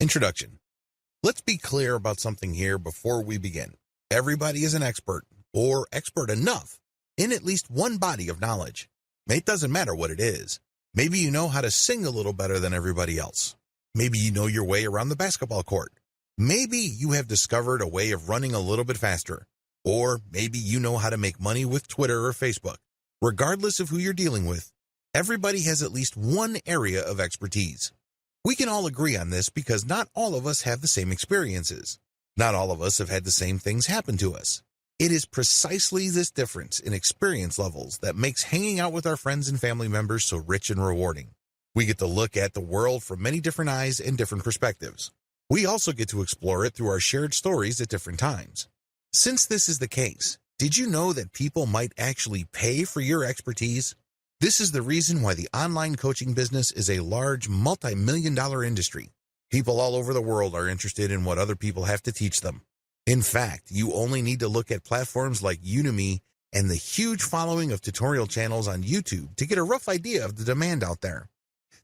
Introduction. Let's be clear about something here before we begin. Everybody is an expert, or expert enough, in at least one body of knowledge. It doesn't matter what it is. Maybe you know how to sing a little better than everybody else. Maybe you know your way around the basketball court. Maybe you have discovered a way of running a little bit faster. Or maybe you know how to make money with Twitter or Facebook. Regardless of who you're dealing with, everybody has at least one area of expertise. We can all agree on this because not all of us have the same experiences. Not all of us have had the same things happen to us. It is precisely this difference in experience levels that makes hanging out with our friends and family members so rich and rewarding. We get to look at the world from many different eyes and different perspectives. We also get to explore it through our shared stories at different times. Since this is the case, did you know that people might actually pay for your expertise? This is the reason why the online coaching business is a large multi-million-dollar industry. People all over the world are interested in what other people have to teach them. In fact, you only need to look at platforms like Udemy and the huge following of tutorial channels on YouTube to get a rough idea of the demand out there.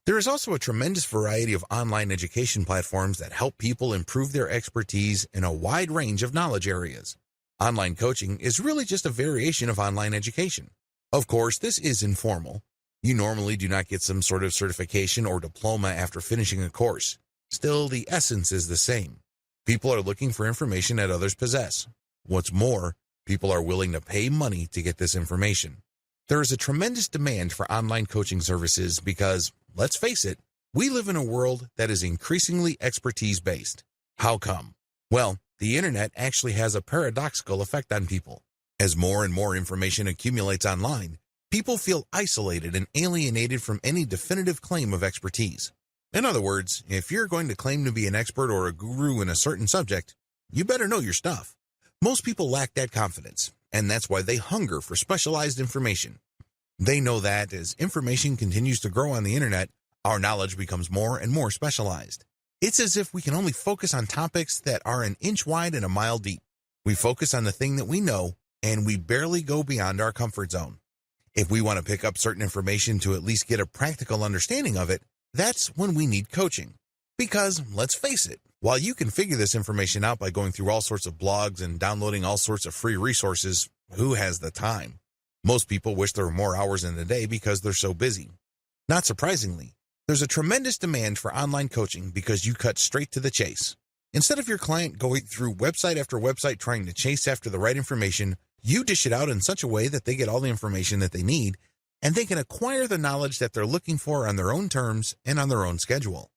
There is also a tremendous variety of online education platforms that help people improve their expertise in a wide range of knowledge areas. Online coaching is really just a variation of online education. Of course, this is informal. You normally do not get some sort of certification or diploma after finishing a course. Still, the essence is the same. People are looking for information that others possess. What's more, people are willing to pay money to get this information. There is a tremendous demand for online coaching services because, let's face it, we live in a world that is increasingly expertise-based. How come? Well, the internet actually has a paradoxical effect on people. As more and more information accumulates online, people feel isolated and alienated from any definitive claim of expertise. In other words, if you're going to claim to be an expert or a guru in a certain subject, you better know your stuff. Most people lack that confidence, and that's why they hunger for specialized information. They know that as information continues to grow on the internet, our knowledge becomes more and more specialized. It's as if we can only focus on topics that are an inch wide and a mile deep. We focus on the thing that we know, and we barely go beyond our comfort zone. If we want to pick up certain information to at least get a practical understanding of it, that's when we need coaching. Because, let's face it, while you can figure this information out by going through all sorts of blogs and downloading all sorts of free resources, who has the time? Most people wish there were more hours in the day because they're so busy. Not surprisingly, there's a tremendous demand for online coaching because you cut straight to the chase. Instead of your client going through website after website trying to chase after the right information, you dish it out in such a way that they get all the information that they need, and they can acquire the knowledge that they're looking for on their own terms and on their own schedule.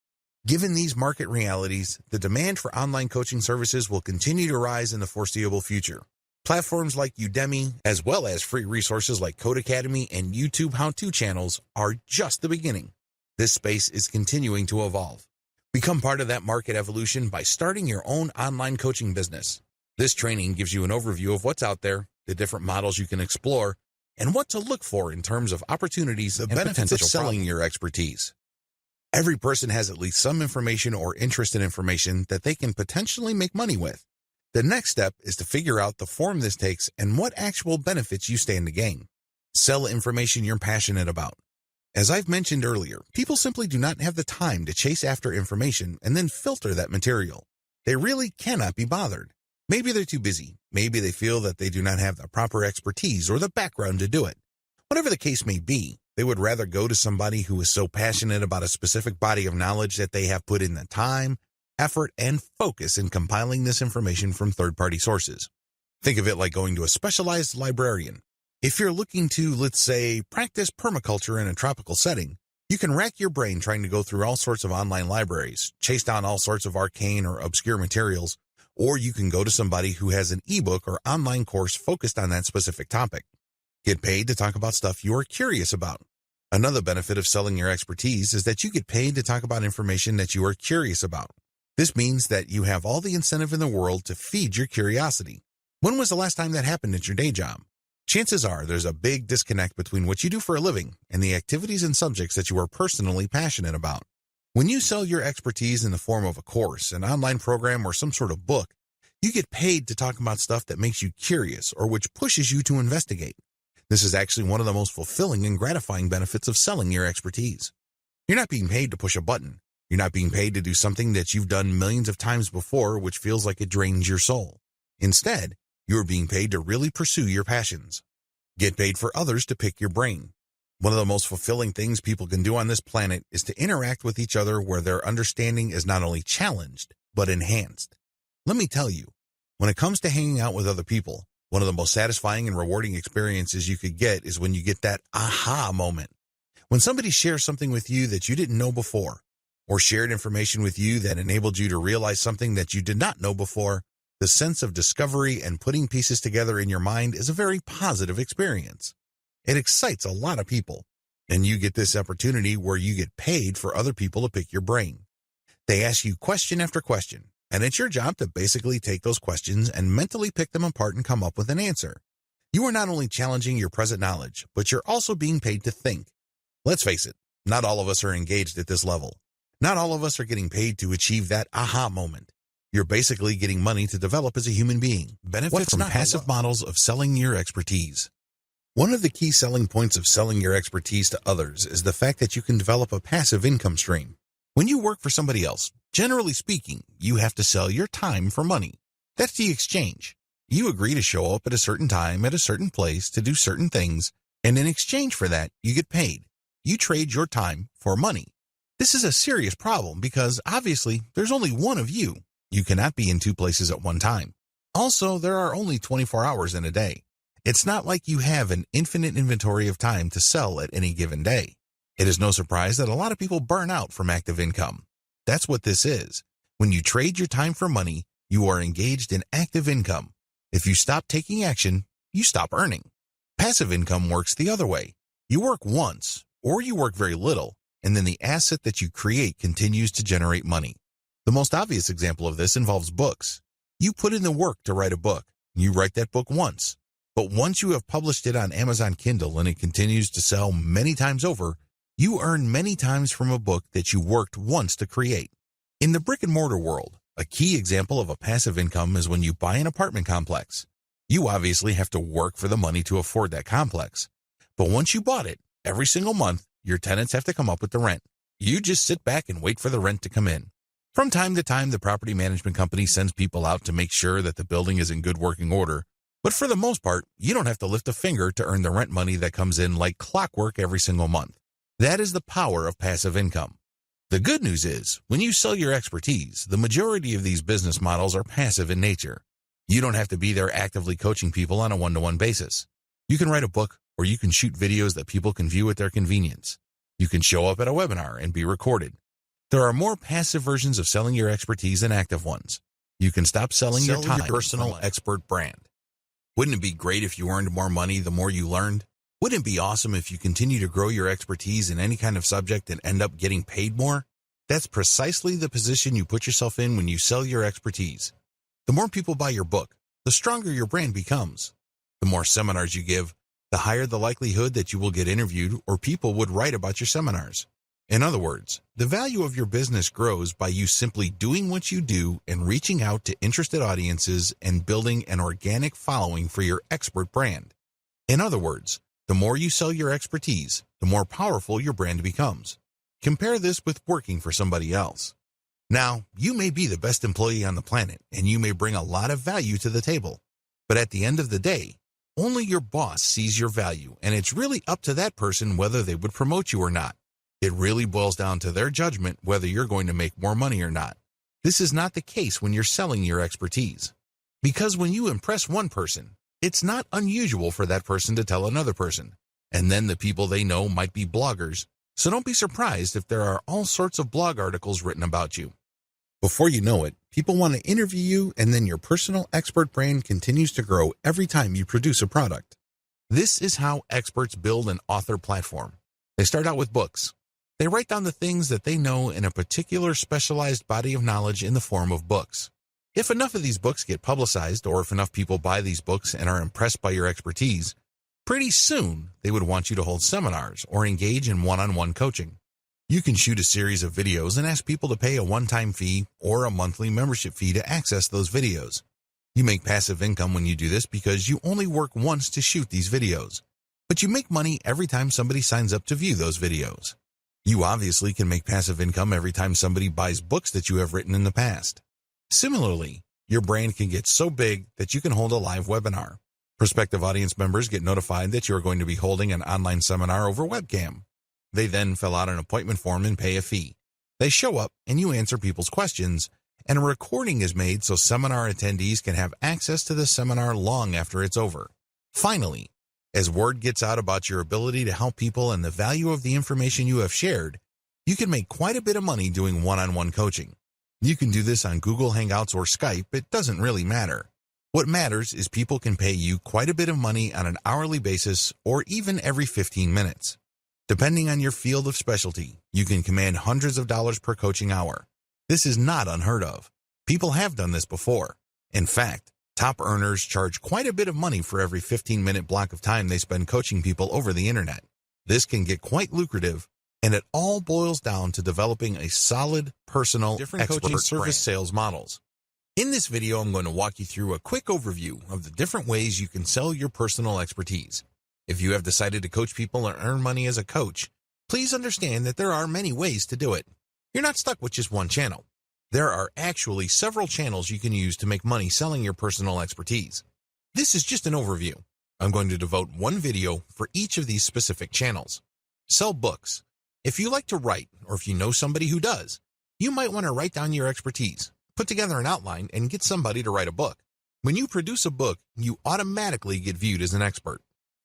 Given these market realities, the demand for online coaching services will continue to rise in the foreseeable future. Platforms like Udemy, as well as free resources like Code Academy and YouTube how-to channels, are just the beginning. This space is continuing to evolve. Become part of that market evolution by starting your own online coaching business. This training gives you an overview of what's out there, the different models you can explore, and what to look for in terms of opportunities and benefits of selling your expertise. Every person has at least some information or interest in information that they can potentially make money with. The next step is to figure out the form this takes and what actual benefits you stand to gain. Sell information you're passionate about. As I've mentioned earlier, people simply do not have the time to chase after information and then filter that material. They really cannot be bothered. Maybe they're too busy. Maybe they feel that they do not have the proper expertise or the background to do it. Whatever the case may be, they would rather go to somebody who is so passionate about a specific body of knowledge that they have put in the time, effort, and focus in compiling this information from third-party sources. Think of it like going to a specialized librarian. If you're looking to, let's say, practice permaculture in a tropical setting, you can rack your brain trying to go through all sorts of online libraries, chase down all sorts of arcane or obscure materials, or you can go to somebody who has an ebook or online course focused on that specific topic. Get paid to talk about stuff you are curious about. Another benefit of selling your expertise is that you get paid to talk about information that you are curious about. This means that you have all the incentive in the world to feed your curiosity. When was the last time that happened at your day job? Chances are there's a big disconnect between what you do for a living and the activities and subjects that you are personally passionate about. When you sell your expertise in the form of a course, an online program, or some sort of book, you get paid to talk about stuff that makes you curious or which pushes you to investigate. This is actually one of the most fulfilling and gratifying benefits of selling your expertise. You're not being paid to push a button. You're not being paid to do something that you've done millions of times before, which feels like it drains your soul. Instead, you're being paid to really pursue your passions. Get paid for others to pick your brain. One of the most fulfilling things people can do on this planet is to interact with each other where their understanding is not only challenged, but enhanced. Let me tell you, when it comes to hanging out with other people, one of the most satisfying and rewarding experiences you could get is when you get that aha moment. When somebody shares something with you that you didn't know before, or shared information with you that enabled you to realize something that you did not know before, the sense of discovery and putting pieces together in your mind is a very positive experience. It excites a lot of people, and you get this opportunity where you get paid for other people to pick your brain. They ask you question after question, and it's your job to basically take those questions and mentally pick them apart and come up with an answer. You are not only challenging your present knowledge, but you're also being paid to think. Let's face it, not all of us are engaged at this level. Not all of us are getting paid to achieve that aha moment. You're basically getting money to develop as a human being. Benefits from passive models of selling your expertise. One of the key selling points of selling your expertise to others is the fact that you can develop a passive income stream. When you work for somebody else, generally speaking, you have to sell your time for money. That's the exchange. You agree to show up at a certain time at a certain place to do certain things, and in exchange for that, you get paid. You trade your time for money. This is a serious problem because, obviously, there's only one of you. You cannot be in two places at one time. Also, there are only 24 hours in a day. It's not like you have an infinite inventory of time to sell at any given day. It is no surprise that a lot of people burn out from active income. That's what this is. When you trade your time for money, you are engaged in active income. If you stop taking action, you stop earning. Passive income works the other way. You work once, or you work very little, and then the asset that you create continues to generate money. The most obvious example of this involves books. You put in the work to write a book. You write that book once. But once you have published it on Amazon Kindle and it continues to sell many times over, you earn many times from a book that you worked once to create. In the brick-and-mortar world, a key example of a passive income is when you buy an apartment complex. You obviously have to work for the money to afford that complex. But once you bought it, every single month, your tenants have to come up with the rent. You just sit back and wait for the rent to come in. From time to time, the property management company sends people out to make sure that the building is in good working order. But for the most part, you don't have to lift a finger to earn the rent money that comes in like clockwork every single month. That is the power of passive income. The good news is, when you sell your expertise, the majority of these business models are passive in nature. You don't have to be there actively coaching people on a one-to-one basis. You can write a book, or you can shoot videos that people can view at their convenience. You can show up at a webinar and be recorded. There are more passive versions of selling your expertise than active ones. You can stop selling your time, your personal expert brand. Wouldn't it be great if you earned more money the more you learned? Wouldn't it be awesome if you continue to grow your expertise in any kind of subject and end up getting paid more? That's precisely the position you put yourself in when you sell your expertise. The more people buy your book, the stronger your brand becomes. The more seminars you give, the higher the likelihood that you will get interviewed or people would write about your seminars. In other words, the value of your business grows by you simply doing what you do and reaching out to interested audiences and building an organic following for your expert brand. In other words, the more you sell your expertise, the more powerful your brand becomes. Compare this with working for somebody else. Now, you may be the best employee on the planet, and you may bring a lot of value to the table. But at the end of the day, only your boss sees your value, and it's really up to that person whether they would promote you or not. It really boils down to their judgment whether you're going to make more money or not. This is not the case when you're selling your expertise. Because when you impress one person, it's not unusual for that person to tell another person. And then the people they know might be bloggers, so don't be surprised if there are all sorts of blog articles written about you. Before you know it, people want to interview you, and then your personal expert brand continues to grow every time you produce a product. This is how experts build an author platform. They start out with books. They write down the things that they know in a particular specialized body of knowledge in the form of books. If enough of these books get publicized, or if enough people buy these books and are impressed by your expertise, pretty soon they would want you to hold seminars or engage in one-on-one coaching. You can shoot a series of videos and ask people to pay a one-time fee or a monthly membership fee to access those videos. You make passive income when you do this because you only work once to shoot these videos, but you make money every time somebody signs up to view those videos. You obviously can make passive income every time somebody buys books that you have written in the past. Similarly, your brand can get so big that you can hold a live webinar. Prospective audience members get notified that you are going to be holding an online seminar over webcam. They then fill out an appointment form and pay a fee. They show up and you answer people's questions, and a recording is made so seminar attendees can have access to the seminar long after it's over. Finally, as word gets out about your ability to help people and the value of the information you have shared, you can make quite a bit of money doing one-on-one coaching. You can do this on Google Hangouts or Skype, it doesn't really matter. What matters is people can pay you quite a bit of money on an hourly basis or even every 15 minutes. Depending on your field of specialty, you can command hundreds of dollars per coaching hour. This is not unheard of. People have done this before. In fact, top earners charge quite a bit of money for every 15-minute block of time they spend coaching people over the internet. This can get quite lucrative, and it all boils down to developing a solid, personal, expert service sales models. In this video, I'm going to walk you through a quick overview of the different ways you can sell your personal expertise. If you have decided to coach people and earn money as a coach, please understand that there are many ways to do it. You're not stuck with just one channel. There are actually several channels you can use to make money selling your personal expertise. This is just an overview. I'm going to devote one video for each of these specific channels. Sell books. If you like to write, or if you know somebody who does, you might want to write down your expertise, put together an outline, and get somebody to write a book. When you produce a book, you automatically get viewed as an expert.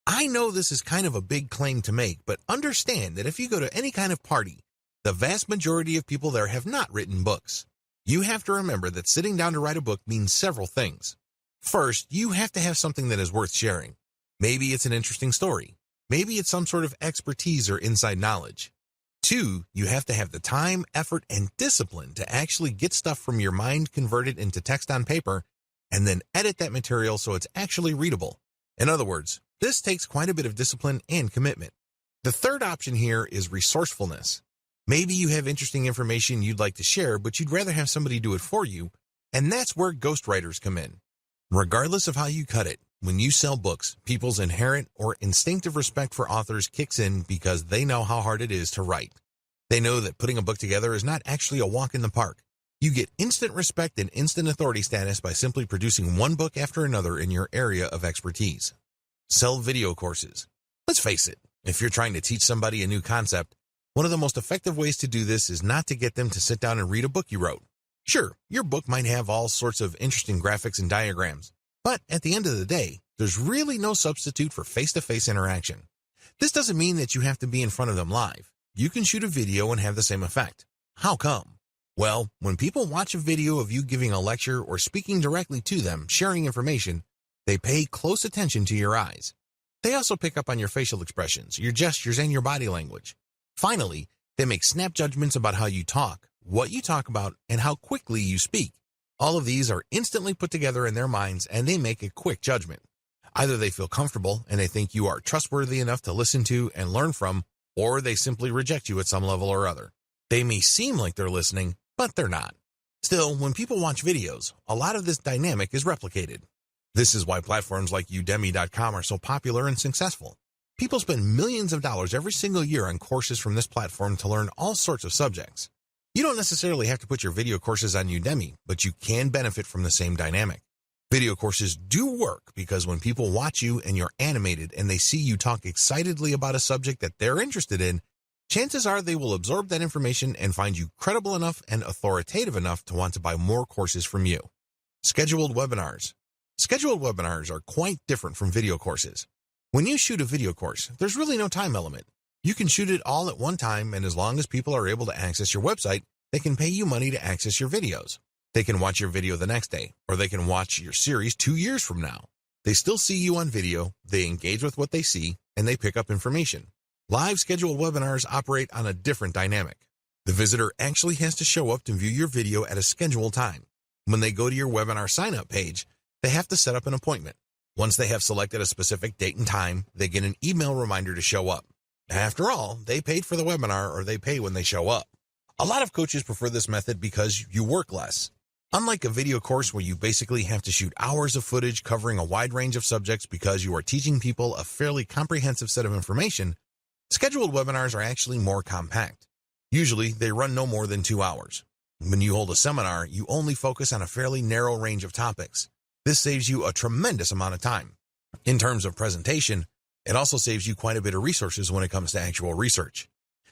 I know this is kind of a big claim to make, but understand that if you go to any kind of party, the vast majority of people there have not written books. You have to remember that sitting down to write a book means several things. First, you have to have something that is worth sharing. Maybe it's an interesting story. Maybe it's some sort of expertise or inside knowledge. 2, you have to have the time, effort, and discipline to actually get stuff from your mind converted into text on paper and then edit that material so it's actually readable. In other words, this takes quite a bit of discipline and commitment. The third option here is resourcefulness. Maybe you have interesting information you'd like to share, but you'd rather have somebody do it for you, and that's where ghostwriters come in. Regardless of how you cut it, when you sell books, people's inherent or instinctive respect for authors kicks in because they know how hard it is to write. They know that putting a book together is not actually a walk in the park. You get instant respect and instant authority status by simply producing one book after another in your area of expertise. Sell video courses. Let's face it, if you're trying to teach somebody a new concept, one of the most effective ways to do this is not to get them to sit down and read a book you wrote. Sure, your book might have all sorts of interesting graphics and diagrams, but at the end of the day, there's really no substitute for face-to-face interaction. This doesn't mean that you have to be in front of them live. You can shoot a video and have the same effect. How come? Well, when people watch a video of you giving a lecture or speaking directly to them, sharing information, they pay close attention to your eyes. They also pick up on your facial expressions, your gestures, and your body language. Finally, they make snap judgments about how you talk, what you talk about, and how quickly you speak. All of these are instantly put together in their minds, and they make a quick judgment. Either they feel comfortable and they think you are trustworthy enough to listen to and learn from, or they simply reject you at some level or other. They may seem like they're listening, but they're not. Still, when people watch videos, a lot of this dynamic is replicated. This is why platforms like Udemy.com are so popular and successful. People spend millions of dollars every single year on courses from this platform to learn all sorts of subjects. You don't necessarily have to put your video courses on Udemy, but you can benefit from the same dynamic. Video courses do work because when people watch you and you're animated and they see you talk excitedly about a subject that they're interested in, chances are they will absorb that information and find you credible enough and authoritative enough to want to buy more courses from you. Scheduled webinars. Scheduled webinars are quite different from video courses. When you shoot a video course, there's really no time element. You can shoot it all at one time, and as long as people are able to access your website, they can pay you money to access your videos. They can watch your video the next day, or they can watch your series 2 years from now. They still see you on video, they engage with what they see, and they pick up information. Live scheduled webinars operate on a different dynamic. The visitor actually has to show up to view your video at a scheduled time. When they go to your webinar sign-up page, they have to set up an appointment. Once they have selected a specific date and time, they get an email reminder to show up. After all, they paid for the webinar, or they pay when they show up. A lot of coaches prefer this method because you work less. Unlike a video course where you basically have to shoot hours of footage covering a wide range of subjects because you are teaching people a fairly comprehensive set of information, Scheduled webinars are actually more compact. Usually, they run no more than 2 hours. When you hold a seminar, you only focus on a fairly narrow range of topics. This saves you a tremendous amount of time. In terms of presentation, it also saves you quite a bit of resources when it comes to actual research.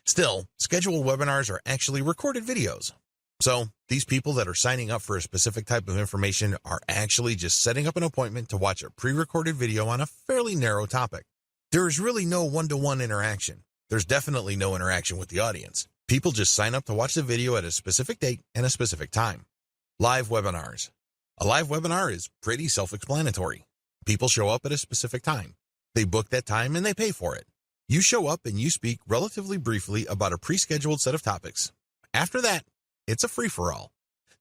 Still, scheduled webinars are actually recorded videos. So, these people that are signing up for a specific type of information are actually just setting up an appointment to watch a pre-recorded video on a fairly narrow topic. There is really no one-to-one interaction. There's definitely no interaction with the audience. People just sign up to watch the video at a specific date and a specific time. Live webinars. A live webinar is pretty self-explanatory. People show up at a specific time. They book that time and they pay for it. You show up and you speak relatively briefly about a pre-scheduled set of topics. After that, it's a free-for-all.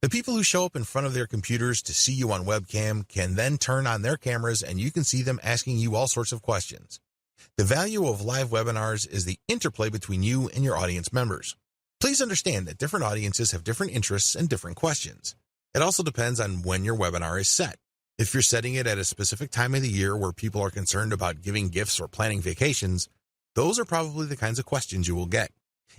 The people who show up in front of their computers to see you on webcam can then turn on their cameras and you can see them asking you all sorts of questions. The value of live webinars is the interplay between you and your audience members. Please understand that different audiences have different interests and different questions. It also depends on when your webinar is set. If you're setting it at a specific time of the year where people are concerned about giving gifts or planning vacations, those are probably the kinds of questions you will get.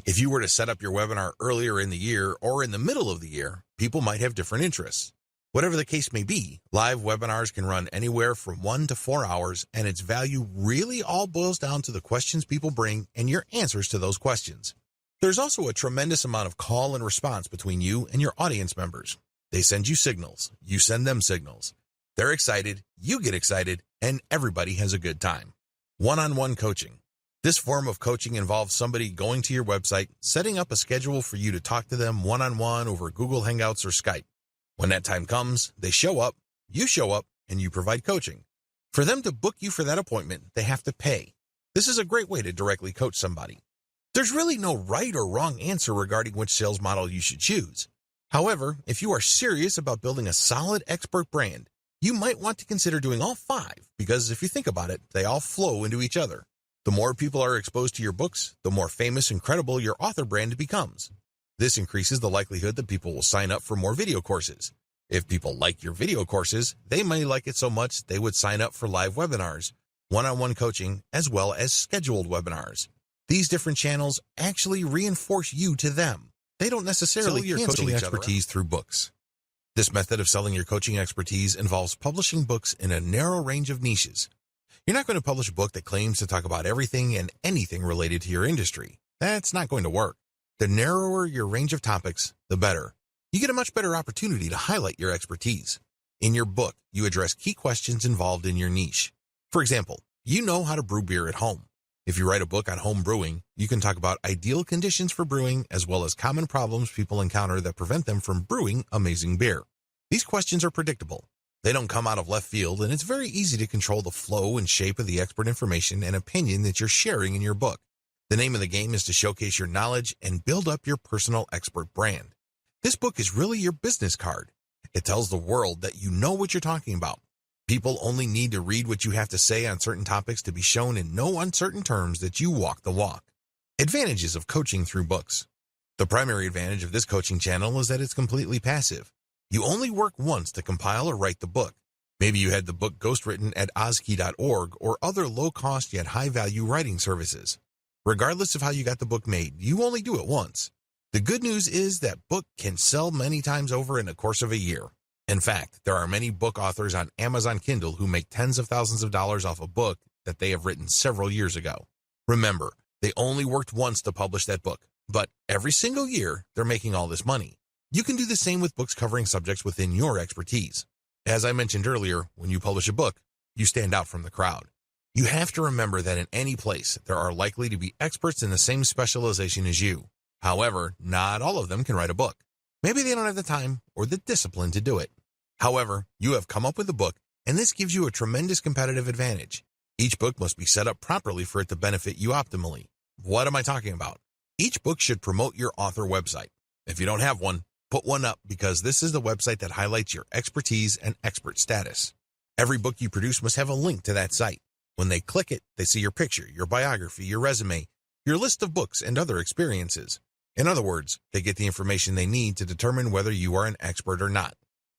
If you were to set up your webinar earlier in the year or in the middle of the year, people might have different interests. Whatever the case may be, live webinars can run anywhere from 1 to 4 hours, and its value really all boils down to the questions people bring and your answers to those questions. There's also a tremendous amount of call and response between you and your audience members. They send you signals, you send them signals. They're excited, you get excited, and everybody has a good time. One-on-one coaching. This form of coaching involves somebody going to your website, setting up a schedule for you to talk to them one-on-one over Google Hangouts or Skype. When that time comes, they show up, and you provide coaching. For them to book you for that appointment, they have to pay. This is a great way to directly coach somebody. There's really no right or wrong answer regarding which sales model you should choose. However, if you are serious about building a solid expert brand, you might want to consider doing all 5 because if you think about it, they all flow into each other. The more people are exposed to your books, the more famous and credible your author brand becomes. This increases the likelihood that people will sign up for more video courses. If people like your video courses, they may like it so much they would sign up for live webinars, one-on-one coaching, as well as scheduled webinars. These different channels actually reinforce you to them. They don't necessarily cancel your coaching expertise through books. This method of selling your coaching expertise involves publishing books in a narrow range of niches. You're not going to publish a book that claims to talk about everything and anything related to your industry. That's not going to work. The narrower your range of topics, the better. You get a much better opportunity to highlight your expertise. In your book, you address key questions involved in your niche. For example, you know how to brew beer at home. If you write a book on home brewing, you can talk about ideal conditions for brewing as well as common problems people encounter that prevent them from brewing amazing beer. These questions are predictable. They don't come out of left field, and it's very easy to control the flow and shape of the expert information and opinion that you're sharing in your book. The name of the game is to showcase your knowledge and build up your personal expert brand. This book is really your business card. It tells the world that you know what you're talking about. People only need to read what you have to say on certain topics to be shown in no uncertain terms that you walk the walk. Advantages of coaching through books. The primary advantage of this coaching channel is that it's completely passive. You only work once to compile or write the book. Maybe you had the book ghostwritten at ozkey.org or other low-cost yet high-value writing services. Regardless of how you got the book made, you only do it once. The good news is that book can sell many times over in the course of a year. In fact, there are many book authors on Amazon Kindle who make tens of thousands of dollars off a book that they have written several years ago. Remember, they only worked once to publish that book, but every single year, they're making all this money. You can do the same with books covering subjects within your expertise. As I mentioned earlier, when you publish a book, you stand out from the crowd. You have to remember that in any place, there are likely to be experts in the same specialization as you. However, not all of them can write a book. Maybe they don't have the time or the discipline to do it. However, you have come up with a book, and this gives you a tremendous competitive advantage. Each book must be set up properly for it to benefit you optimally. What am I talking about? Each book should promote your author website. If you don't have one, put one up because this is the website that highlights your expertise and expert status. Every book you produce must have a link to that site. When they click it, they see your picture, your biography, your resume, your list of books, and other experiences. In other words, they get the information they need to determine whether you are an expert or not.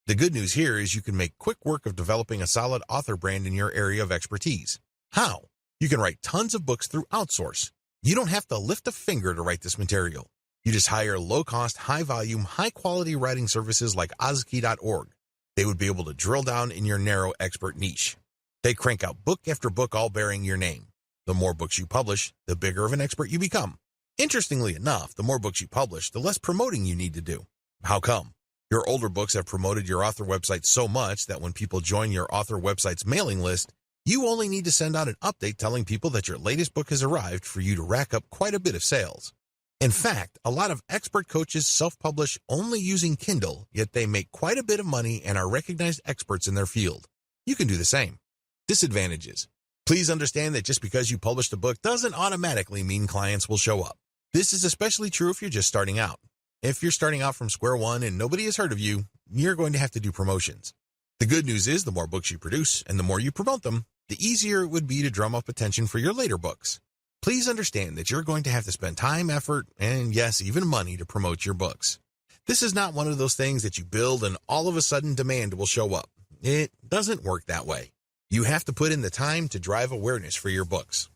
The good news here is you can make quick work of developing a solid author brand in your area of expertise. How? You can write tons of books through outsource. You don't have to lift a finger to write this material. You just hire low-cost, high-volume, high-quality writing services like Ozkey.org. They would be able to drill down in your narrow expert niche. They crank out book after book all bearing your name. The more books you publish, the bigger of an expert you become. Interestingly enough, the more books you publish, the less promoting you need to do. How come? Your older books have promoted your author website so much that when people join your author website's mailing list, you only need to send out an update telling people that your latest book has arrived for you to rack up quite a bit of sales. In fact, a lot of expert coaches self-publish only using Kindle, yet they make quite a bit of money and are recognized experts in their field. You can do the same. Disadvantages. Please understand that just because you published a book doesn't automatically mean clients will show up. This is especially true if you're just starting out. If you're starting out from square one and nobody has heard of you, you're going to have to do promotions. The good news is the more books you produce and the more you promote them, the easier it would be to drum up attention for your later books. Please understand that you're going to have to spend time, effort, and yes, even money to promote your books. This is not one of those things that you build and all of a sudden demand will show up. It doesn't work that way. You have to put in the time to drive awareness for your books.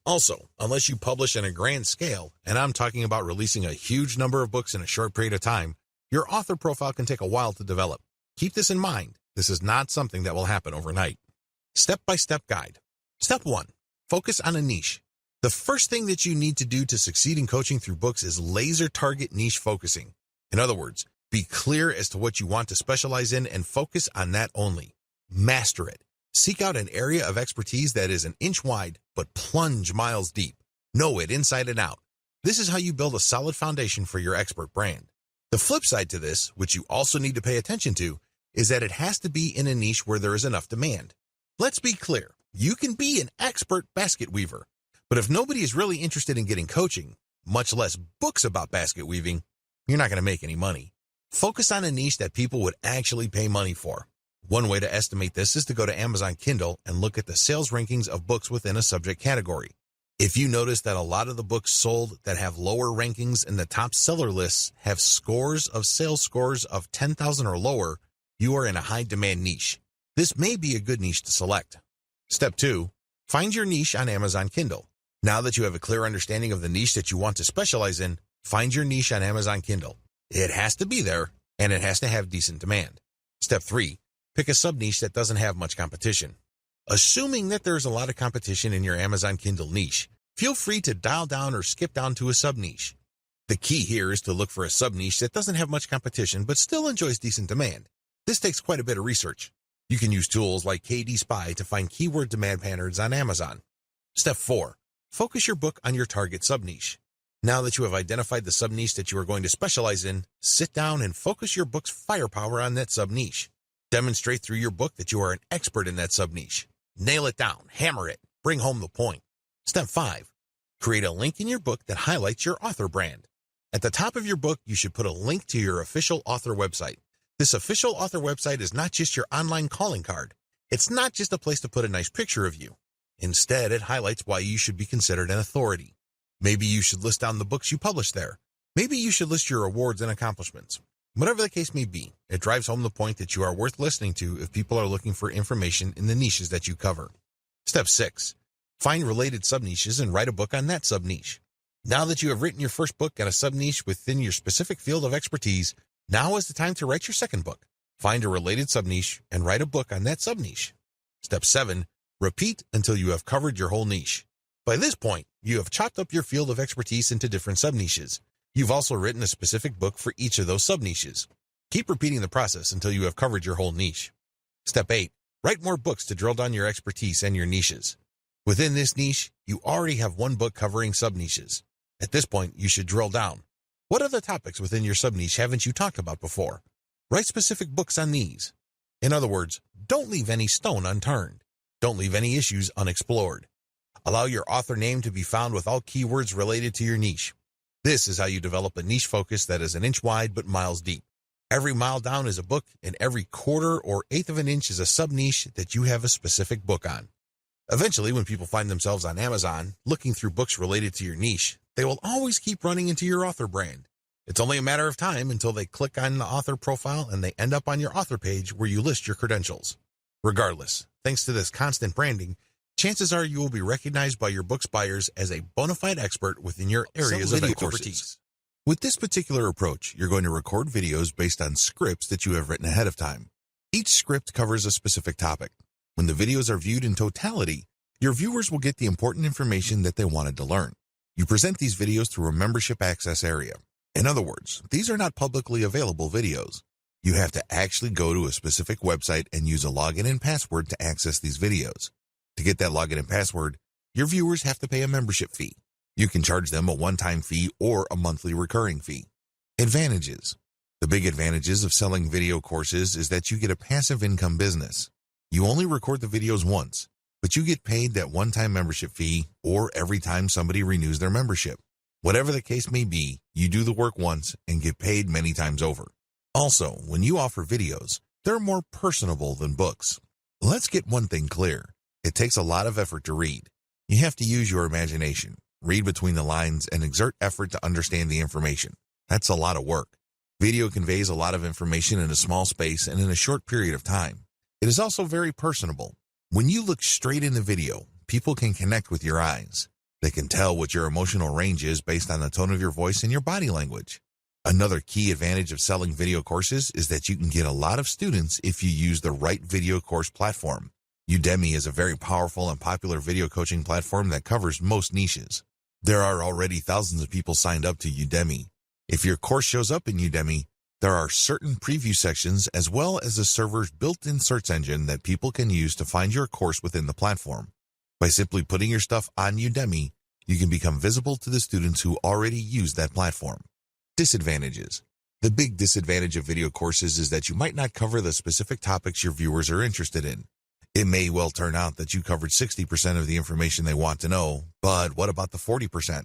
Also, unless you publish on a grand scale, and I'm talking about releasing a huge number of books in a short period of time, your author profile can take a while to develop. Keep this in mind. This is not something that will happen overnight. Step-by-step guide. Step 1. Focus on a niche. The first thing that you need to do to succeed in coaching through books is laser target niche focusing. In other words, be clear as to what you want to specialize in and focus on that only. Master it. Seek out an area of expertise that is an inch wide, but plunge miles deep. Know it inside and out. This is how you build a solid foundation for your expert brand. The flip side to this, which you also need to pay attention to, is that it has to be in a niche where there is enough demand. Let's be clear. You can be an expert basket weaver, but if nobody is really interested in getting coaching, much less books about basket weaving, you're not going to make any money. Focus on a niche that people would actually pay money for. One way to estimate this is to go to Amazon Kindle and look at the sales rankings of books within a subject category. If you notice that a lot of the books sold that have lower rankings in the top seller lists have sales scores of 10,000 or lower, you are in a high demand niche. This may be a good niche to select. Step 2. Find your niche on Amazon Kindle. Now that you have a clear understanding of the niche that you want to specialize in, find your niche on Amazon Kindle. It has to be there, and it has to have decent demand. Step 3. Pick a sub-niche that doesn't have much competition. Assuming that there's a lot of competition in your Amazon Kindle niche, feel free to dial down or skip down to a sub-niche. The key here is to look for a sub-niche that doesn't have much competition but still enjoys decent demand. This takes quite a bit of research. You can use tools like KD Spy to find keyword demand patterns on Amazon. Step 4. Focus your book on your target sub-niche. Now that you have identified the sub-niche that you are going to specialize in, sit down and focus your book's firepower on that sub-niche. Demonstrate through your book that you are an expert in that sub-niche. Nail it down, hammer it, bring home the point. Step 5. Create a link in your book that highlights your author brand. At the top of your book, you should put a link to your official author website. This official author website is not just your online calling card. It's not just a place to put a nice picture of you. Instead, it highlights why you should be considered an authority. Maybe you should list down the books you publish there. Maybe you should list your awards and accomplishments. Whatever the case may be, it drives home the point that you are worth listening to if people are looking for information in the niches that you cover. Step 6. Find related sub-niches and write a book on that sub-niche. Now that you have written your first book on a sub-niche within your specific field of expertise, now is the time to write your second book. Find a related sub-niche and write a book on that sub-niche. Step 7. Repeat until you have covered your whole niche. By this point, you have chopped up your field of expertise into different sub-niches. You've also written a specific book for each of those sub-niches. Keep repeating the process until you have covered your whole niche. Step 8. Write more books to drill down your expertise and your niches. Within this niche, you already have one book covering sub-niches. At this point, you should drill down. What other topics within your sub-niche haven't you talked about before? Write specific books on these. In other words, don't leave any stone unturned. Don't leave any issues unexplored. Allow your author name to be found with all keywords related to your niche. This is how you develop a niche focus that is an inch wide but miles deep. Every mile down is a book, and every quarter or eighth of an inch is a sub-niche that you have a specific book on. Eventually, when people find themselves on Amazon looking through books related to your niche, they will always keep running into your author brand. It's only a matter of time until they click on the author profile and they end up on your author page where you list your credentials. Regardless, thanks to this constant branding, chances are you will be recognized by your book's buyers as a bona fide expert within your areas of expertise. With this particular approach, you're going to record videos based on scripts that you have written ahead of time. Each script covers a specific topic. When the videos are viewed in totality, your viewers will get the important information that they wanted to learn. You present these videos through a membership access area. In other words, these are not publicly available videos. You have to actually go to a specific website and use a login and password to access these videos. To get that login and password, your viewers have to pay a membership fee. You can charge them a one-time fee or a monthly recurring fee. Advantages. The big advantages of selling video courses is that you get a passive income business. You only record the videos once, but you get paid that one-time membership fee or every time somebody renews their membership. Whatever the case may be, you do the work once and get paid many times over. Also, when you offer videos, they're more personable than books. Let's get one thing clear. It takes a lot of effort to read. You have to use your imagination, read between the lines, and exert effort to understand the information. That's a lot of work. Video conveys a lot of information in a small space and in a short period of time. It is also very personable. When you look straight in the video, people can connect with your eyes. They can tell what your emotional range is based on the tone of your voice and your body language. Another key advantage of selling video courses is that you can get a lot of students if you use the right video course platform. Udemy is a very powerful and popular video coaching platform that covers most niches. There are already thousands of people signed up to Udemy. If your course shows up in Udemy, there are certain preview sections as well as the server's built-in search engine that people can use to find your course within the platform. By simply putting your stuff on Udemy, you can become visible to the students who already use that platform. Disadvantages. The big disadvantage of video courses is that you might not cover the specific topics your viewers are interested in. It may well turn out that you covered 60% of the information they want to know, but what about the 40%?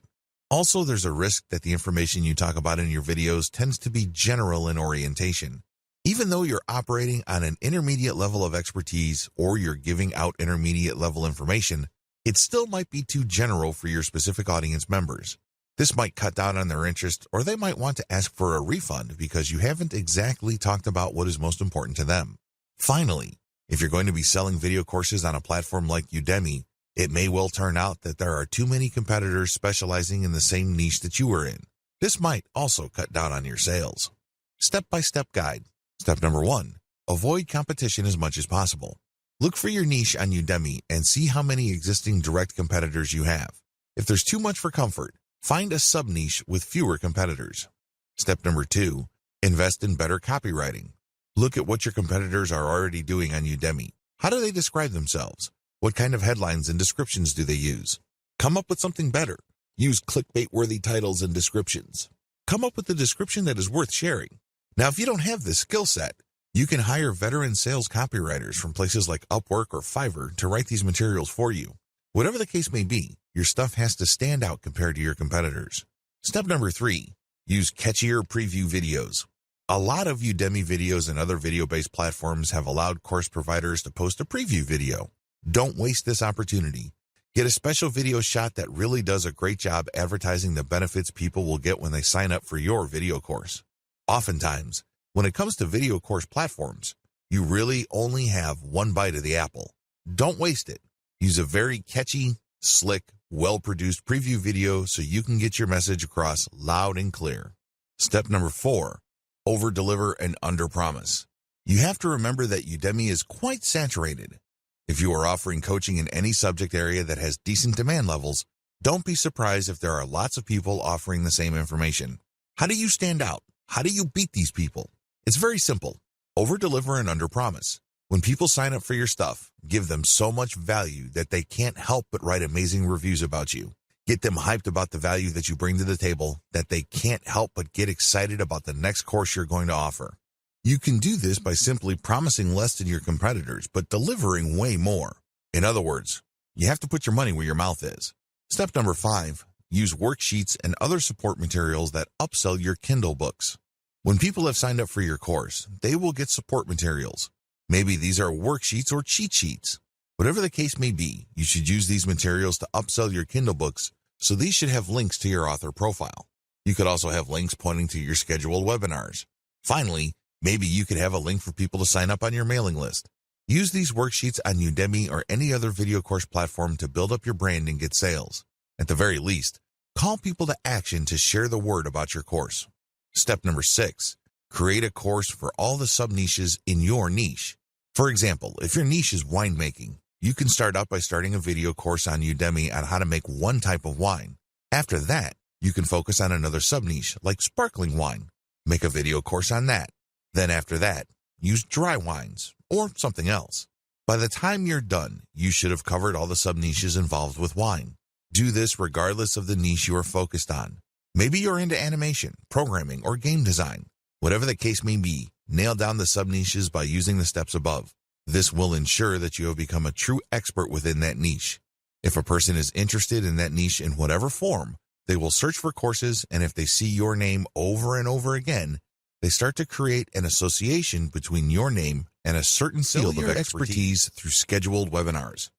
Also, there's a risk that the information you talk about in your videos tends to be general in orientation. Even though you're operating on an intermediate level of expertise or you're giving out intermediate level information, it still might be too general for your specific audience members. This might cut down on their interest, or they might want to ask for a refund because you haven't exactly talked about what is most important to them. Finally, if you're going to be selling video courses on a platform like Udemy, it may well turn out that there are too many competitors specializing in the same niche that you are in. This might also cut down on your sales. Step-by-step guide. Step number 1. Avoid competition as much as possible. Look for your niche on Udemy and see how many existing direct competitors you have. If there's too much for comfort, find a sub-niche with fewer competitors. Step number 2. Invest in better copywriting. Look at what your competitors are already doing on Udemy. How do they describe themselves? What kind of headlines and descriptions do they use? Come up with something better. Use clickbait-worthy titles and descriptions. Come up with a description that is worth sharing. Now, if you don't have this skill set, you can hire veteran sales copywriters from places like Upwork or Fiverr to write these materials for you. Whatever the case may be, your stuff has to stand out compared to your competitors. Step number 3. Use catchier preview videos. A lot of Udemy videos and other video-based platforms have allowed course providers to post a preview video. Don't waste this opportunity. Get a special video shot that really does a great job advertising the benefits people will get when they sign up for your video course. Oftentimes, when it comes to video course platforms, you really only have one bite of the apple. Don't waste it. Use a very catchy, slick, well-produced preview video so you can get your message across loud and clear. Step number 4. Over-deliver and under-promise. You have to remember that Udemy is quite saturated. If you are offering coaching in any subject area that has decent demand levels, don't be surprised if there are lots of people offering the same information. How do you stand out? How do you beat these people? It's very simple. Over-deliver and under-promise. When people sign up for your stuff, give them so much value that they can't help but write amazing reviews about you. Get them hyped about the value that you bring to the table that they can't help but get excited about the next course you're going to offer. You can do this by simply promising less than your competitors, but delivering way more. In other words, you have to put your money where your mouth is. Step number 5, use worksheets and other support materials that upsell your Kindle books. When people have signed up for your course, they will get support materials. Maybe these are worksheets or cheat sheets. Whatever the case may be, you should use these materials to upsell your Kindle books, so these should have links to your author profile. You could also have links pointing to your scheduled webinars. Finally, maybe you could have a link for people to sign up on your mailing list. Use these worksheets on Udemy or any other video course platform to build up your brand and get sales. At the very least, call people to action to share the word about your course. Step number 6, create a course for all the sub-niches in your niche. For example, if your niche is winemaking, you can start out by starting a video course on Udemy on how to make one type of wine. After that, you can focus on another sub-niche like sparkling wine. Make a video course on that. Then after that, use dry wines or something else. By the time you're done, you should have covered all the sub-niches involved with wine. Do this regardless of the niche you are focused on. Maybe you're into animation, programming, or game design. Whatever the case may be, nail down the sub-niches by using the steps above. This will ensure that you have become a true expert within that niche. If a person is interested in that niche in whatever form, they will search for courses, and if they see your name over and over again, they start to create an association between your name and a certain field of expertise through scheduled webinars.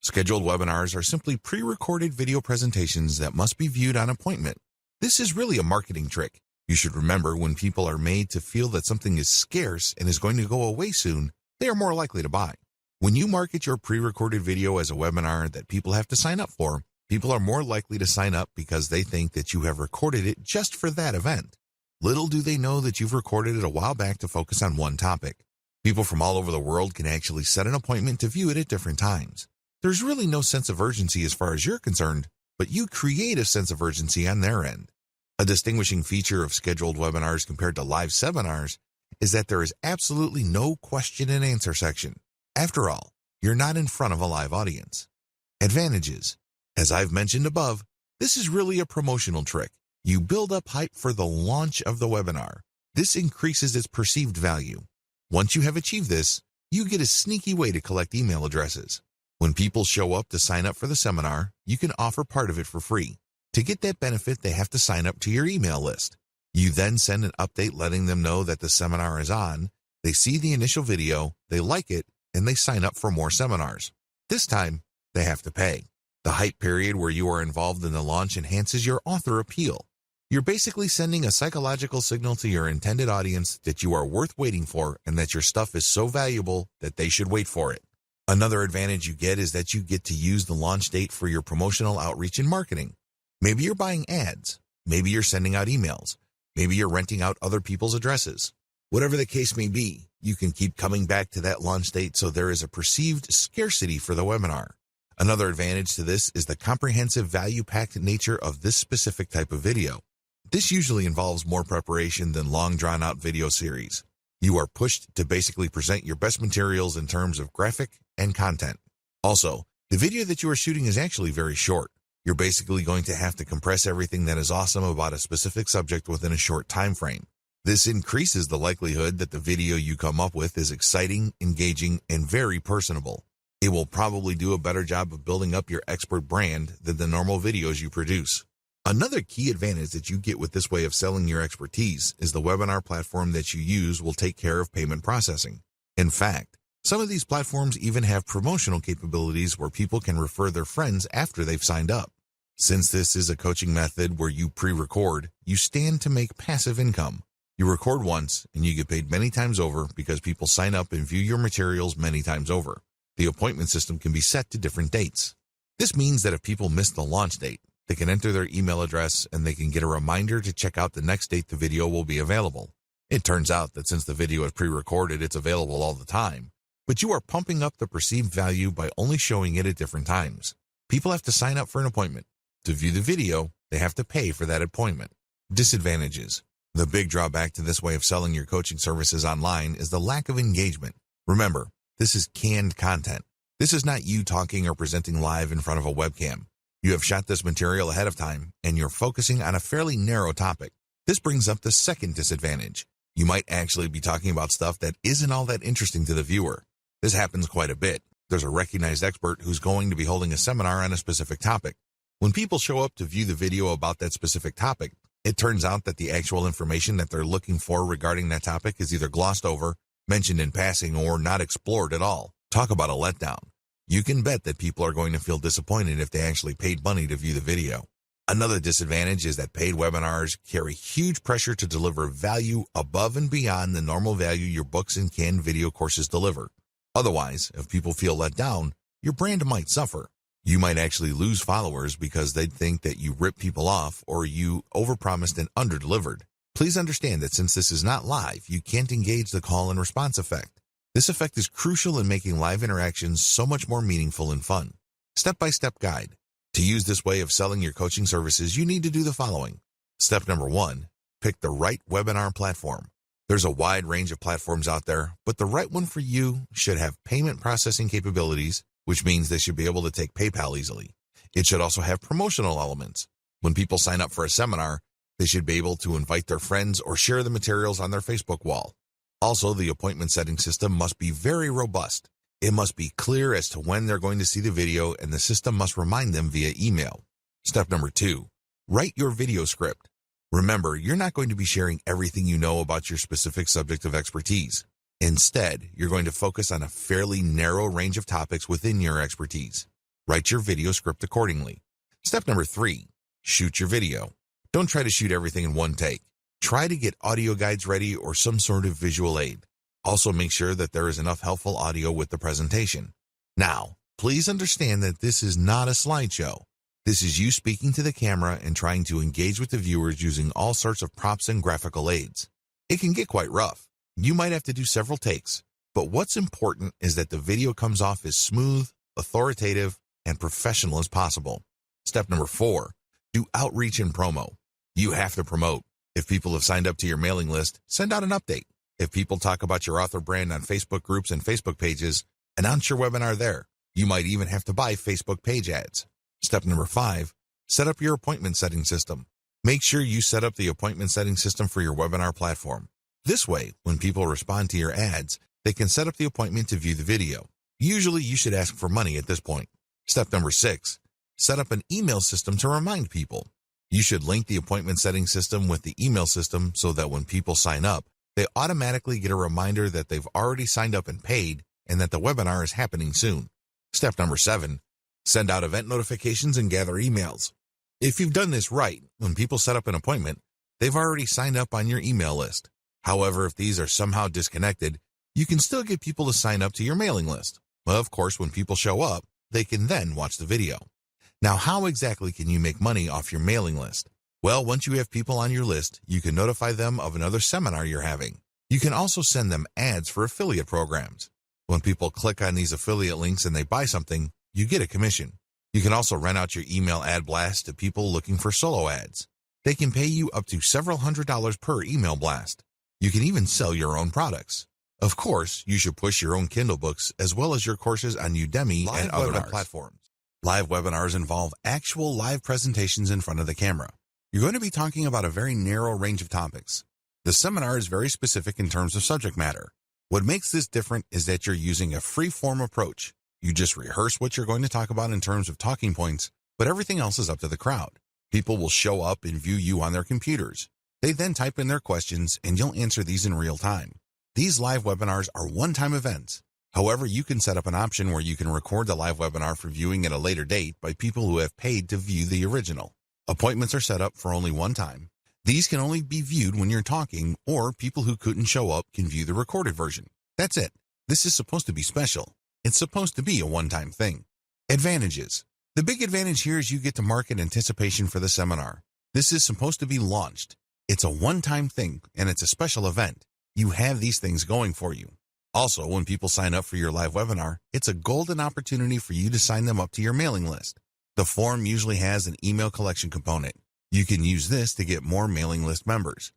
Scheduled webinars are simply pre-recorded video presentations that must be viewed on appointment. This is really a marketing trick. You should remember, when people are made to feel that something is scarce and is going to go away soon, they are more likely to buy. When you market your pre-recorded video as a webinar that people have to sign up for, people are more likely to sign up because they think that you have recorded it just for that event. Little do they know that you've recorded it a while back to focus on one topic. People from all over the world can actually set an appointment to view it at different times. There's really no sense of urgency as far as you're concerned, but you create a sense of urgency on their end. A distinguishing feature of scheduled webinars compared to live seminars is that there is absolutely no question and answer section. After all, you're not in front of a live audience. Advantages. As I've mentioned above, this is really a promotional trick. You build up hype for the launch of the webinar. This increases its perceived value. Once you have achieved this, you get a sneaky way to collect email addresses. When people show up to sign up for the seminar, you can offer part of it for free. To get that benefit, they have to sign up to your email list. You then send an update letting them know that the seminar is on. They see the initial video, they like it, and they sign up for more seminars. This time, they have to pay. The hype period where you are involved in the launch enhances your author appeal. You're basically sending a psychological signal to your intended audience that you are worth waiting for and that your stuff is so valuable that they should wait for it. Another advantage you get is that you get to use the launch date for your promotional outreach and marketing. Maybe you're buying ads. Maybe you're sending out emails. Maybe you're renting out other people's addresses. Whatever the case may be, you can keep coming back to that launch date so there is a perceived scarcity for the webinar. Another advantage to this is the comprehensive value-packed nature of this specific type of video. This usually involves more preparation than long drawn-out video series. You are pushed to basically present your best materials in terms of graphic and content. Also, the video that you are shooting is actually very short. You're basically going to have to compress everything that is awesome about a specific subject within a short time frame. This increases the likelihood that the video you come up with is exciting, engaging, and very personable. It will probably do a better job of building up your expert brand than the normal videos you produce. Another key advantage that you get with this way of selling your expertise is the webinar platform that you use will take care of payment processing. In fact, some of these platforms even have promotional capabilities where people can refer their friends after they've signed up. Since this is a coaching method where you pre-record, you stand to make passive income. You record once and you get paid many times over because people sign up and view your materials many times over. The appointment system can be set to different dates. This means that if people miss the launch date, they can enter their email address and they can get a reminder to check out the next date the video will be available. It turns out that since the video is pre-recorded, it's available all the time, but you are pumping up the perceived value by only showing it at different times. People have to sign up for an appointment. To view the video, they have to pay for that appointment. Disadvantages. The big drawback to this way of selling your coaching services online is the lack of engagement. Remember, this is canned content. This is not you talking or presenting live in front of a webcam. You have shot this material ahead of time, and you're focusing on a fairly narrow topic. This brings up the second disadvantage. You might actually be talking about stuff that isn't all that interesting to the viewer. This happens quite a bit. There's a recognized expert who's going to be holding a seminar on a specific topic. When people show up to view the video about that specific topic, it turns out that the actual information that they're looking for regarding that topic is either glossed over, mentioned in passing, or not explored at all. Talk about a letdown. You can bet that people are going to feel disappointed if they actually paid money to view the video. Another disadvantage is that paid webinars carry huge pressure to deliver value above and beyond the normal value your books and canned video courses deliver. Otherwise, if people feel let down, your brand might suffer. You might actually lose followers because they'd think that you ripped people off or you overpromised and underdelivered. Please understand that since this is not live, you can't engage the call and response effect. This effect is crucial in making live interactions so much more meaningful and fun. Step-by-step guide. To use this way of selling your coaching services, you need to do the following. Step number 1, pick the right webinar platform. There's a wide range of platforms out there, but the right one for you should have payment processing capabilities, which means they should be able to take PayPal easily. It should also have promotional elements. When people sign up for a seminar, they should be able to invite their friends or share the materials on their Facebook wall. Also, the appointment setting system must be very robust. It must be clear as to when they're going to see the video, and the system must remind them via email. Step number 2, write your video script. Remember, you're not going to be sharing everything you know about your specific subject of expertise. Instead, you're going to focus on a fairly narrow range of topics within your expertise. Write your video script accordingly. Step number 3, shoot your video. Don't try to shoot everything in one take. Try to get audio guides ready or some sort of visual aid. Also make sure that there is enough helpful audio with the presentation. Now, please understand that this is not a slideshow. This is you speaking to the camera and trying to engage with the viewers using all sorts of props and graphical aids. It can get quite rough. You might have to do several takes, but what's important is that the video comes off as smooth, authoritative, and professional as possible. Step number 4, do outreach and promo. You have to promote. If people have signed up to your mailing list, send out an update. If people talk about your author brand on Facebook groups and Facebook pages, announce your webinar there. You might even have to buy Facebook page ads. Step number 5, set up your appointment setting system. Make sure you set up the appointment setting system for your webinar platform. This way, when people respond to your ads, they can set up the appointment to view the video. Usually, you should ask for money at this point. Step number 6, set up an email system to remind people. You should link the appointment setting system with the email system so that when people sign up, they automatically get a reminder that they've already signed up and paid and that the webinar is happening soon. Step number 7, send out event notifications and gather emails. If you've done this right, when people set up an appointment, they've already signed up on your email list. However, if these are somehow disconnected, you can still get people to sign up to your mailing list. Of course, when people show up, they can then watch the video. Now, how exactly can you make money off your mailing list? Well, once you have people on your list, you can notify them of another seminar you're having. You can also send them ads for affiliate programs. When people click on these affiliate links and they buy something, you get a commission. You can also rent out your email ad blast to people looking for solo ads. They can pay you up to several $100s per email blast. You can even sell your own products. Of course, you should push your own Kindle books as well as your courses on Udemy and other platforms. Live webinars involve actual live presentations in front of the camera. You're going to be talking about a very narrow range of topics. The seminar is very specific in terms of subject matter. What makes this different is that you're using a free-form approach. You just rehearse what you're going to talk about in terms of talking points, but everything else is up to the crowd. People will show up and view you on their computers. They then type in their questions, and you'll answer these in real time. These live webinars are one-time events. However, you can set up an option where you can record the live webinar for viewing at a later date by people who have paid to view the original. Appointments are set up for only one time. These can only be viewed when you're talking, or people who couldn't show up can view the recorded version. That's it. This is supposed to be special. It's supposed to be a one-time thing. Advantages. The big advantage here is you get to market anticipation for the seminar. This is supposed to be launched. It's a one-time thing, and it's a special event. You have these things going for you. Also, when people sign up for your live webinar, it's a golden opportunity for you to sign them up to your mailing list. The form usually has an email collection component. You can use this to get more mailing list members.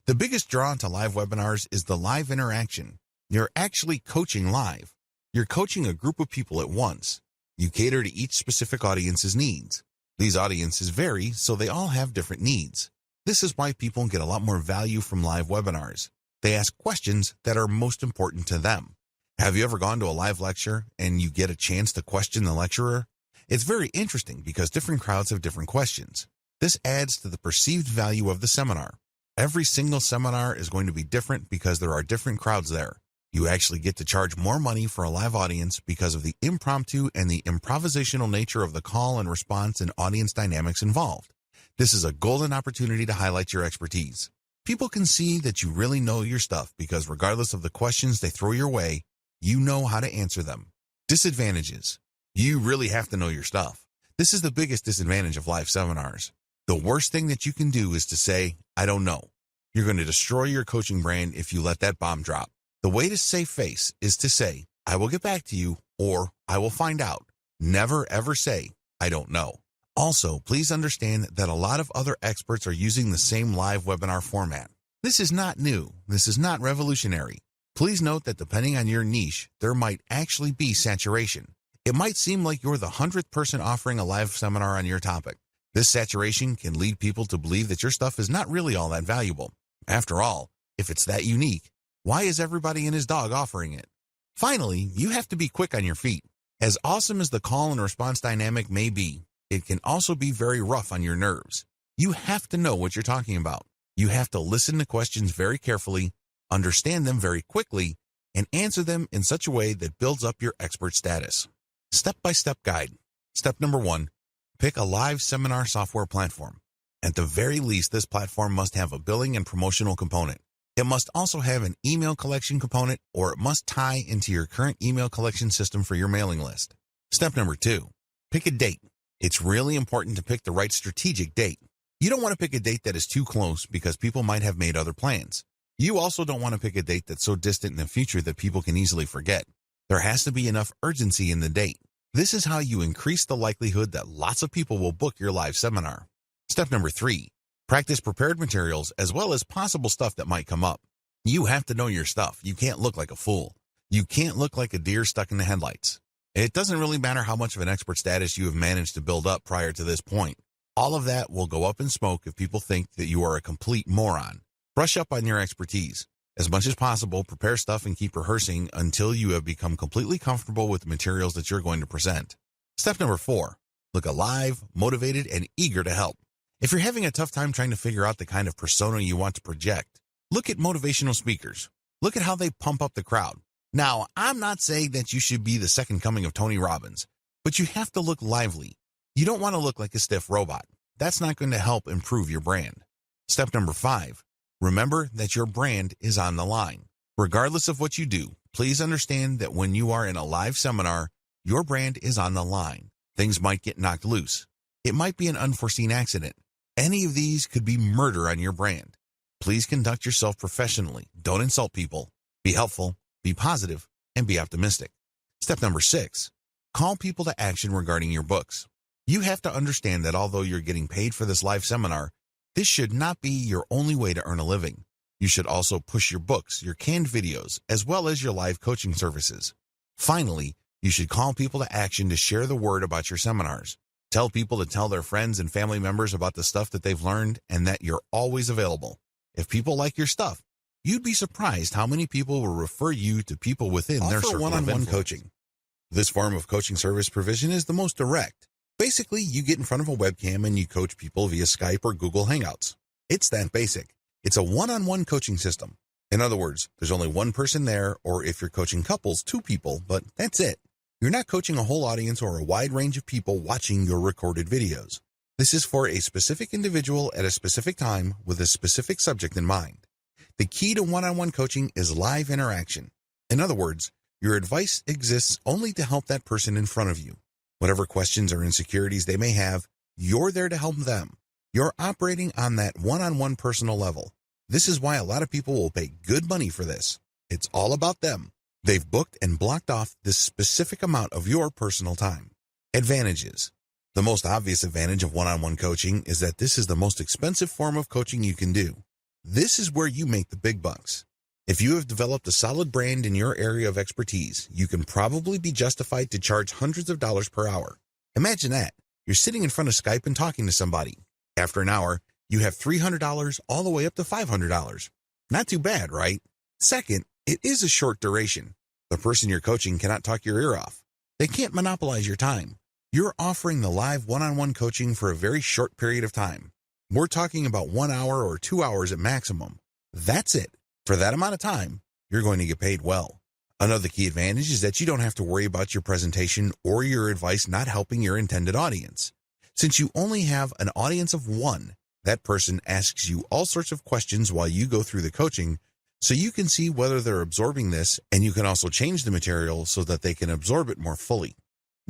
The biggest draw to live webinars is the live interaction. You're actually coaching live. You're coaching a group of people at once. You cater to each specific audience's needs. These audiences vary, so they all have different needs. This is why people get a lot more value from live webinars. They ask questions that are most important to them. Have you ever gone to a live lecture and you get a chance to question the lecturer? It's very interesting because different crowds have different questions. This adds to the perceived value of the seminar. Every single seminar is going to be different because there are different crowds there. You actually get to charge more money for a live audience because of the impromptu and the improvisational nature of the call and response and audience dynamics involved. This is a golden opportunity to highlight your expertise. People can see that you really know your stuff because regardless of the questions they throw your way, you know how to answer them. Disadvantages. You really have to know your stuff. This is the biggest disadvantage of live seminars. The worst thing that you can do is to say, I don't know. You're going to destroy your coaching brand if you let that bomb drop. The way to save face is to say, I will get back to you, or I will find out. Never ever say, I don't know. Also, please understand that a lot of other experts are using the same live webinar format. This is not new. This is not revolutionary. Please note that depending on your niche, there might actually be saturation. It might seem like you're the 100th person offering a live seminar on your topic. This saturation can lead people to believe that your stuff is not really all that valuable. After all, if it's that unique, why is everybody and his dog offering it? Finally, you have to be quick on your feet. As awesome as the call and response dynamic may be, it can also be very rough on your nerves. You have to know what you're talking about. You have to listen to questions very carefully, understand them very quickly, and answer them in such a way that builds up your expert status. Step-by-step guide. Step number 1, pick a live seminar software platform. At the very least, this platform must have a billing and promotional component. It must also have an email collection component, or it must tie into your current email collection system for your mailing list. Step number 2, pick a date. It's really important to pick the right strategic date. You don't want to pick a date that is too close because people might have made other plans. You also don't want to pick a date that's so distant in the future that people can easily forget. There has to be enough urgency in the date. This is how you increase the likelihood that lots of people will book your live seminar. Step number 3, practice prepared materials as well as possible stuff that might come up. You have to know your stuff. You can't look like a fool. You can't look like a deer stuck in the headlights. It doesn't really matter how much of an expert status you have managed to build up prior to this point. All of that will go up in smoke if people think that you are a complete moron. Brush up on your expertise. As much as possible, prepare stuff and keep rehearsing until you have become completely comfortable with the materials that you're going to present. Step number 4, look alive, motivated, and eager to help. If you're having a tough time trying to figure out the kind of persona you want to project, look at motivational speakers. Look at how they pump up the crowd. Now, I'm not saying that you should be the second coming of Tony Robbins, but you have to look lively. You don't want to look like a stiff robot. That's not going to help improve your brand. Step number 5, remember that your brand is on the line. Regardless of what you do, please understand that when you are in a live seminar, your brand is on the line. Things might get knocked loose. It might be an unforeseen accident. Any of these could be murder on your brand. Please conduct yourself professionally. Don't insult people. Be helpful, be positive, and be optimistic. Step number 6, call people to action regarding your books. You have to understand that although you're getting paid for this live seminar, this should not be your only way to earn a living. You should also push your books, your canned videos, as well as your live coaching services. Finally, you should call people to action to share the word about your seminars. Tell people to tell their friends and family members about the stuff that they've learned and that you're always available. If people like your stuff, you'd be surprised how many people will refer you to people within their circle of influence. One-on-one coaching. This form of coaching service provision is the most direct. Basically, you get in front of a webcam and you coach people via Skype or Google Hangouts. It's that basic. It's a one-on-one coaching system. In other words, there's only one person there, or if you're coaching couples, 2 people, but that's it. You're not coaching a whole audience or a wide range of people watching your recorded videos. This is for a specific individual at a specific time with a specific subject in mind. The key to one-on-one coaching is live interaction. In other words, your advice exists only to help that person in front of you. Whatever questions or insecurities they may have, you're there to help them. You're operating on that one-on-one personal level. This is why a lot of people will pay good money for this. It's all about them. They've booked and blocked off this specific amount of your personal time. Advantages. The most obvious advantage of one-on-one coaching is that this is the most expensive form of coaching you can do. This is where you make the big bucks. If you have developed a solid brand in your area of expertise, you can probably be justified to charge hundreds of dollars per hour. Imagine that. You're sitting in front of Skype and talking to somebody. After an hour, you have $300 all the way up to $500. Not too bad, right? Second, it is a short duration. The person you're coaching cannot talk your ear off. They can't monopolize your time. You're offering the live one-on-one coaching for a very short period of time. We're talking about 1 hour or 2 hours at maximum. That's it. For that amount of time, you're going to get paid well. Another key advantage is that you don't have to worry about your presentation or your advice not helping your intended audience. Since you only have an audience of 1, that person asks you all sorts of questions while you go through the coaching, So you can see whether they're absorbing this, and you can also change the material so that they can absorb it more fully.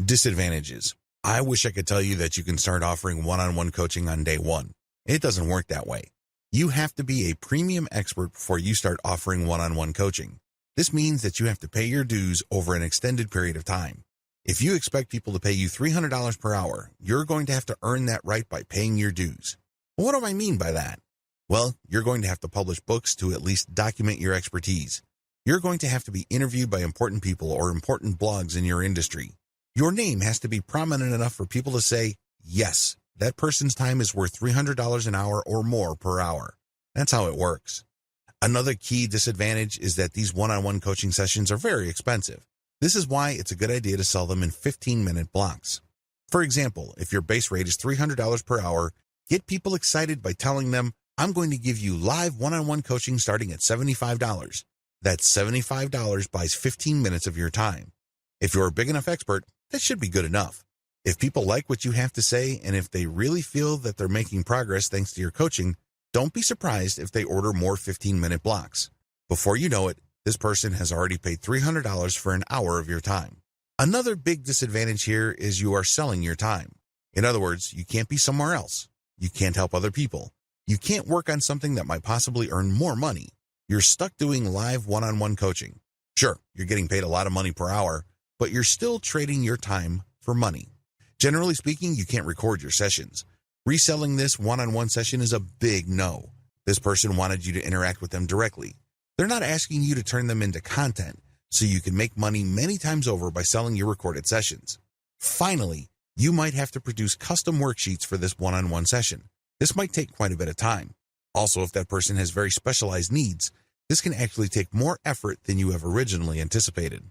Disadvantages. I wish I could tell you that you can start offering one-on-one coaching on day one. It doesn't work that way. You have to be a premium expert before you start offering one-on-one coaching. This means that you have to pay your dues over an extended period of time. If you expect people to pay you $300 per hour, you're going to have to earn that right by paying your dues. What do I mean by that? Well, you're going to have to publish books to at least document your expertise. You're going to have to be interviewed by important people or important blogs in your industry. Your name has to be prominent enough for people to say, yes, that person's time is worth $300 an hour or more per hour. That's how it works. Another key disadvantage is that these one-on-one coaching sessions are very expensive. This is why it's a good idea to sell them in 15-minute blocks. For example, if your base rate is $300 per hour, get people excited by telling them, I'm going to give you live one-on-one coaching starting at $75. That's $75 buys 15 minutes of your time. If you're a big enough expert, that should be good enough. If people like what you have to say, and if they really feel that they're making progress thanks to your coaching, don't be surprised if they order more 15-minute blocks. Before you know it, this person has already paid $300 for an hour of your time. Another big disadvantage here is you are selling your time. In other words, you can't be somewhere else. You can't help other people. You can't work on something that might possibly earn more money. You're stuck doing live one-on-one coaching. Sure, you're getting paid a lot of money per hour, but you're still trading your time for money. Generally speaking, you can't record your sessions. Reselling this one-on-one session is a big no. This person wanted you to interact with them directly. They're not asking you to turn them into content, so you can make money many times over by selling your recorded sessions. Finally, you might have to produce custom worksheets for this one-on-one session. This might take quite a bit of time. Also, if that person has very specialized needs, this can actually take more effort than you have originally anticipated.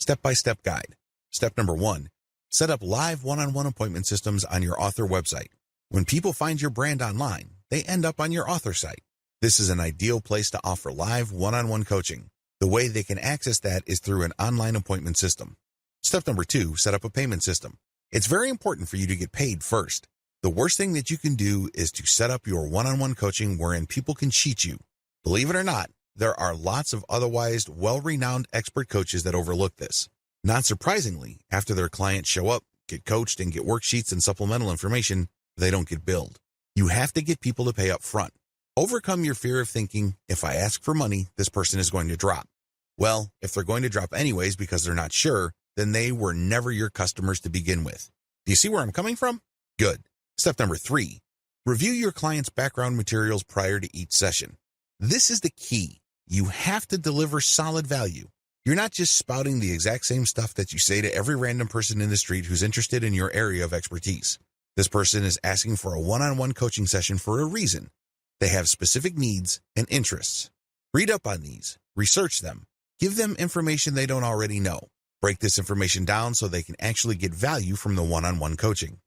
Step-by-step guide. Step number 1. Set up live one-on-one appointment systems on your author website. When people find your brand online, they end up on your author site. This is an ideal place to offer live one-on-one coaching. The way they can access that is through an online appointment system. Step number 2, set up a payment system. It's very important for you to get paid first. The worst thing that you can do is to set up your one-on-one coaching wherein people can cheat you. Believe it or not, there are lots of otherwise well-renowned expert coaches that overlook this. Not surprisingly, after their clients show up, get coached, and get worksheets and supplemental information, they don't get billed. You have to get people to pay up front. Overcome your fear of thinking, if I ask for money, this person is going to drop. Well, if they're going to drop anyways because they're not sure, then they were never your customers to begin with. Do you see where I'm coming from? Good. Step number 3, review your client's background materials prior to each session. This is the key. You have to deliver solid value. You're not just spouting the exact same stuff that you say to every random person in the street who's interested in your area of expertise. This person is asking for a one-on-one coaching session for a reason. They have specific needs and interests. Read up on these, research them, give them information they don't already know. Break this information down so they can actually get value from the one-on-one coaching.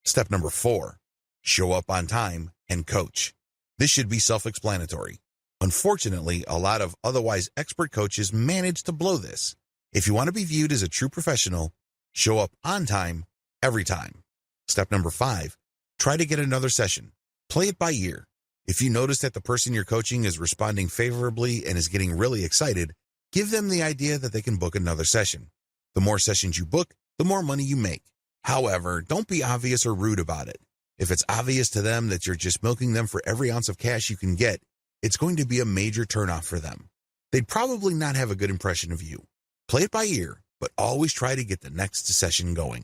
Step number 4, show up on time and coach. This should be self-explanatory. Unfortunately, a lot of otherwise expert coaches manage to blow this. If you want to be viewed as a true professional, show up on time every time. Step number 5, try to get another session. Play it by ear. If you notice that the person you're coaching is responding favorably and is getting really excited, give them the idea that they can book another session. The more sessions you book, the more money you make. However, don't be obvious or rude about it. If it's obvious to them that you're just milking them for every ounce of cash you can get, it's going to be a major turnoff for them. They'd probably not have a good impression of you. Play it by ear, but always try to get the next session going.